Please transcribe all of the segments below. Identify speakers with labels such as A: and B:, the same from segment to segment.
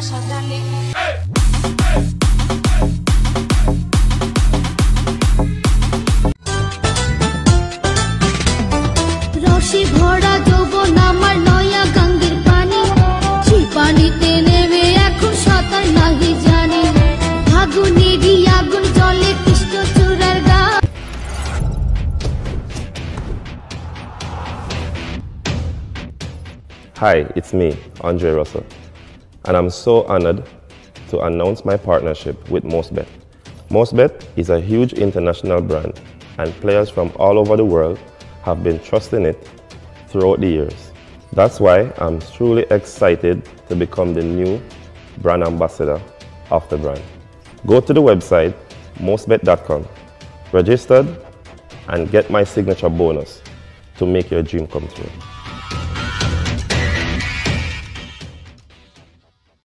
A: রসি ভরা যৌবন আমার নয়া গঙ্গের পানি, সেই পানিতে নেমে এখন সাঁতার নাহি জানি, আগুনেরই আগুন জলে কৃষ্ণচূড়ার গা।
B: Hi, it's me, Andre Russell, and I'm so honored to announce my partnership with Mostbet. Mostbet is a huge international brand, and players from all over the world have been trusting it throughout the years. That's why I'm truly excited to become the new brand ambassador of the brand. Go to the website mostbet.com, registered, and get my signature bonus to make your dream come true.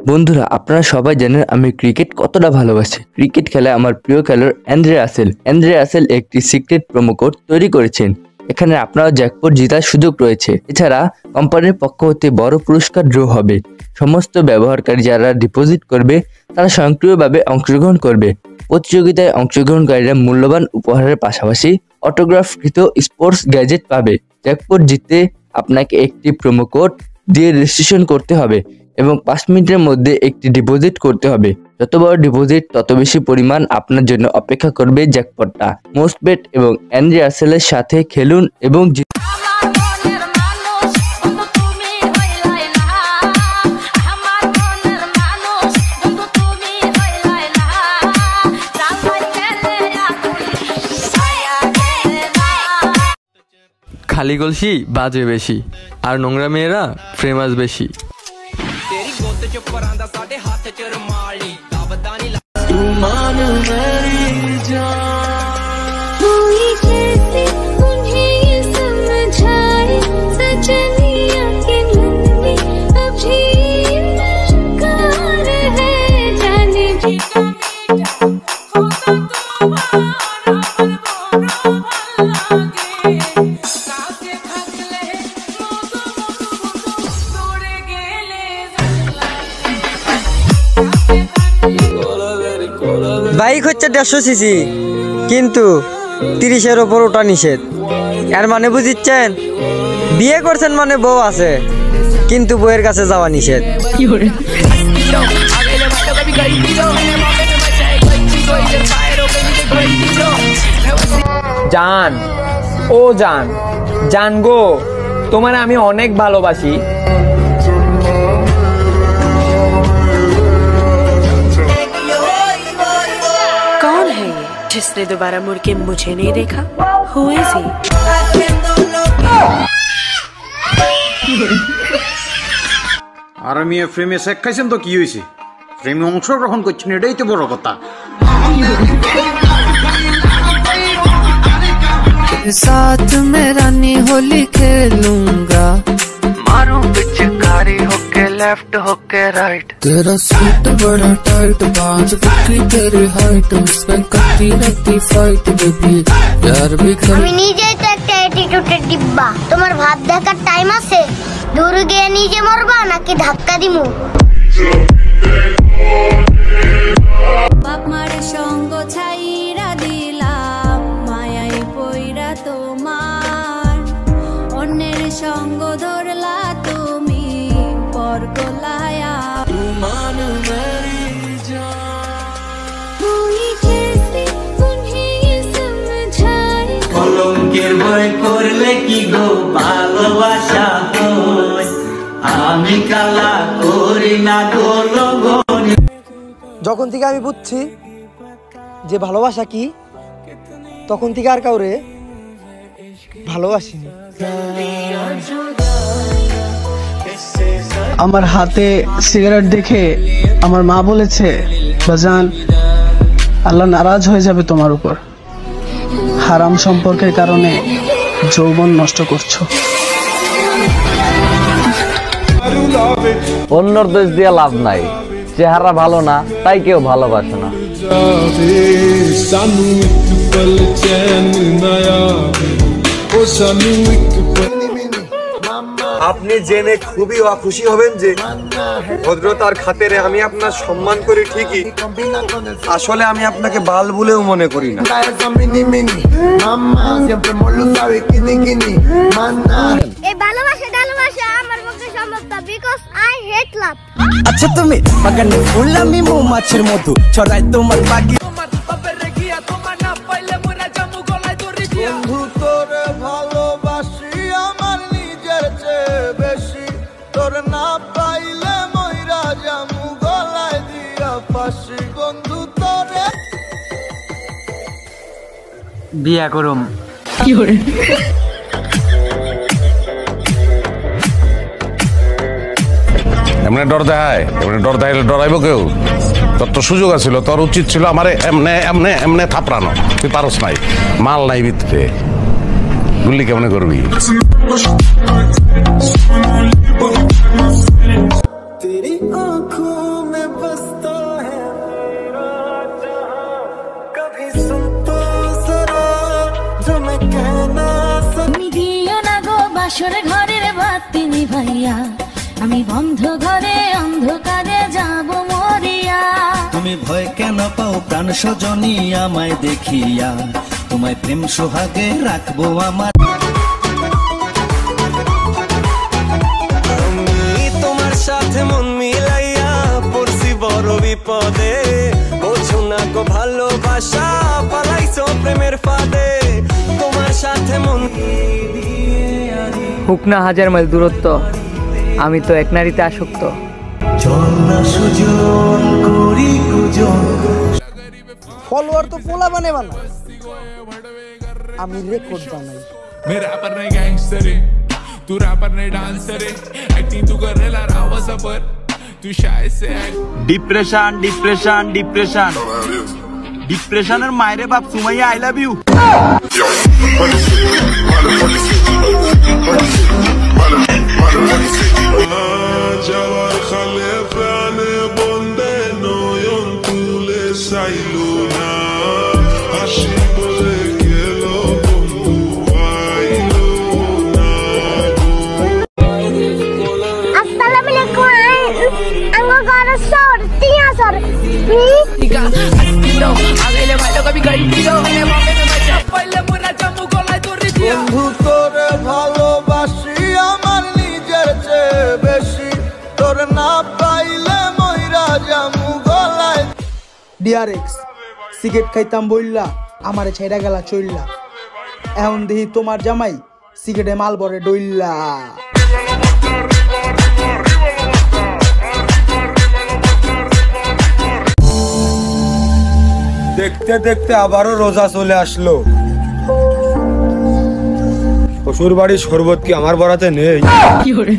C: বন্ধুরা, আপনারা সবাই জানেন আমি cricket কতটা ভালোবাসি। Cricket খেলায় আমার প্রিয় খেলোয়াড় অ্যান্দ্রে রাসেল। অ্যান্দ্রে রাসেল একটি সিক্রেট প্রোমো কোড তৈরি করেছেন। এখানে আপনারা জ্যাকপট জেতার সুযোগ রয়েছে। এছাড়া কোম্পানির পক্ষ হতে বড় পুরস্কার ড্র হবে। সমস্ত ব্যবহারকারী যারা ডিপোজিট করবে তারা স্বয়ংক্রিয়ভাবে অংশগ্রহণ করবে। প্রতিযোগিতায় অংশগ্রহণকারীরা মূল্যবান উপহারের পাশাপাশি অটোগ্রাফকৃত স্পোর্টস গ্যাজেট পাবে। জ্যাকপট জিততে আপনাকে একটি প্রোমো কোড দিয়ে রেজিস্ট্রেশন করতে হবে এবং 5 মিনিটের মধ্যে একটি ডিপোজিট করতে হবে। যত বড় ডিপোজিট তত বেশি পরিমাণ আপনার জন্য অপেক্ষা করবে জ্যাকপটটা। মোস্টবেট এবং অ্যান্ড্রে রাসেলের সাথে খেলুন এবং
D: খালি গলসি বাজে বেশি আর নোংরা মেয়েরা ফেমাস বেশি।
E: বাইক হচ্ছে 150 সিসি, কিন্তু 30-এর ওপর ওটা নিষেধ। এর মানে বুঝিচ্ছেন, বিয়ে করছেন মানে বউ আছে, কিন্তু বউয়ের কাছে যাওয়া নিষেধ।
F: জান, ও জান, জান গো, তোমার আমি অনেক ভালোবাসি।
G: जिसने दोबारा मुड़ के मुझे नहीं देखा। Who is he?
H: আর আমি ফ্রেমে শেখ খাইছেন তো কি হয়েছে? ফ্রেমে অংশগ্রহণ করছেন, এটাই তো বড় কথা।
I: साथ में रानी होली खेलूंगा, मारूं पिचकारी होके लेफ्ट होके राइट। तेरा सूट बड़ा टाइट, बांझ बिखरी तेरी हाइट, उसमें करती रहती फाइट बेबी यार भी कर। আমি নিজেই তো একটা অ্যাটিটিউডের ডিব্বা। তোমার ভাব দেখার টাইম আছে? দূর গিয়ে নিজে মরবা নাকি ধাক্কা দিমু?
A: বাপ মারে সঙ্গ ছাইরা দিলাম, মায়াই পইরা তোমার, অন্যের সঙ্গ ধরলা তুমি পর গলায়া।
J: কলঙ্কের ভয় করলে কি গো ভালোবাসা হয়, আমি কালা করি না গো লগন।
E: যখন থেকে আমি বুঝছি যে ভালোবাসা কি, তখন থেকে আর কাউরে ভালোবাসিনি।
K: আমার হাতে সিগারেট দেখে আমার মা বলেছে, বাজান আল্লাহ নারাজ হয়ে যাবে তোমার উপর, হারাম সম্পর্কের কারণে যৌবন নষ্ট করছো।
F: অন্যর দোষ দিয়ে লাভ নাই, চেহারা ভালো না তাই কেউ ভালোবাসে না।
L: আপনি জেনে খুবই অখুশি হবেন যে ভদ্রতার খাতিরে আমি আপনার সম্মান করি ঠিকই, আসলে আমি আপনাকে বাল বলেও মনে করি না।
M: আচ্ছা তুমি বাগানে ফুল আমি মৌমাছির মধু ছড়াই তোমার বাকি
I: বন্ধু তোরে ভালোবাসি আমার নিজের চেয়ে বেশি, তোর না পাইলে মইরা জামু গলায় দিয়া ফাঁসি। বন্ধু তোরে
E: বিয়া করুম।
N: কি করে
O: এমনি ডর দেখায়, এমনি ডর দেখাইলে ডরাইব কেউ? তোর তো সুযোগ আছিল, তোর উচিত ছিল আমারে এমনে এমনে এমনে থাপড়ানো। তুই পারস নাই, মাল নাই ভিতরে, গুলি কেমনে করবি?
I: तेरी आँखों में बसता है कभी सुन तो जरा जो मैं कहना
A: দিও না গো বাসর ঘরের বাতি নিভাইয়া, আমি বন্ধ ঘরে অন্ধকারে যাব মরিয়া।
J: তুমি ভয় কেন পাও প্রাণ সজনী আমায় দেখিয়া, তোমায় প্রেম সোহাগে রাখবো আমার।
I: তোমার সাথে মন মিলাইয়া পড়ছি বড় বিপদে, বোঝো না গো ভালোবাসা পালাইছো প্রেমের ফাঁদে। তোমার সাথে মন
E: হুক না হাজার মাইল দূরত্ব, আমি তো এক নারীতে আসক্ত।
J: চল না সুজন করি গুজন,
M: ফলোয়ার তো পোলা বানে বানা, আমি রেকর্ড বানাই।
P: मैं रैपर नहीं गैंगस्टर है, तू रैपर नहीं डांसर है, एक्टिंग तू कर रहा रावस पर, तू शायद से
Q: ডিপ্রেশন ডিপ্রেশন ডিপ্রেশন ডিপ্রেশনের মায়েরে বাপ সুমাইয়া আই লাভ ইউ।
P: جوار خليفة أنا بندنا ينطول سايلونا أشيب لك لو
I: বন্ধু তোরে ভালোবাসি আমার নিজের চেয়ে বেশি, তোর না পাইলে মইরা জামু গলায়।
M: ডিআরএক্স সিগারেট খাইতাম বইল্লা আমারে ছেড়া গেলা চইল্লা, এখন দেখি তোমার জামাই সিগারেটে মাল ভরে ডইল্লা।
L: দেখতে দেখতে আবারও রোজা চলে আসলো। শ্বশুর বাড়ির শরবত কি আমার বরাতে নেই?
N: কি করে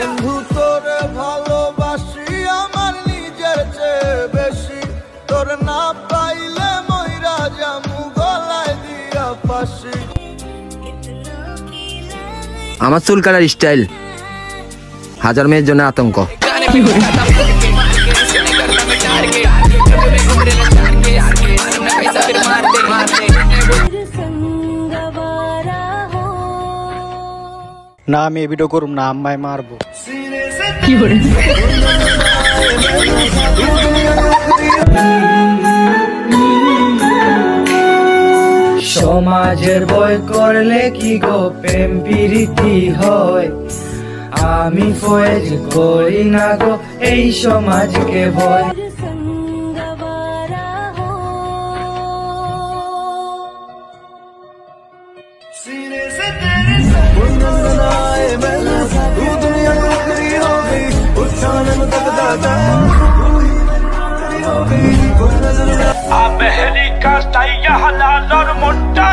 I: বন্ধু তোরে ভালোবাসি আমার নিজের চেয়ে বেশি, তোর না পাইলে মইরা জামু গলায় দিয়া ফাঁসি।
E: আমার চুল কাটার স্টাইল হাজার মেয়ের জন্য আতঙ্ক।
M: না আমি এই ভিডিও করুম না, আম্মায় মারবো।
N: কি করে
E: সমাজের বই করলে কি গো প্রেম প্রীতি হয়, আমি ফয়েজ করি না গো এই সমাজকে ভয়।
Q: अब हेलिकॉप्टर हलाल और मोटा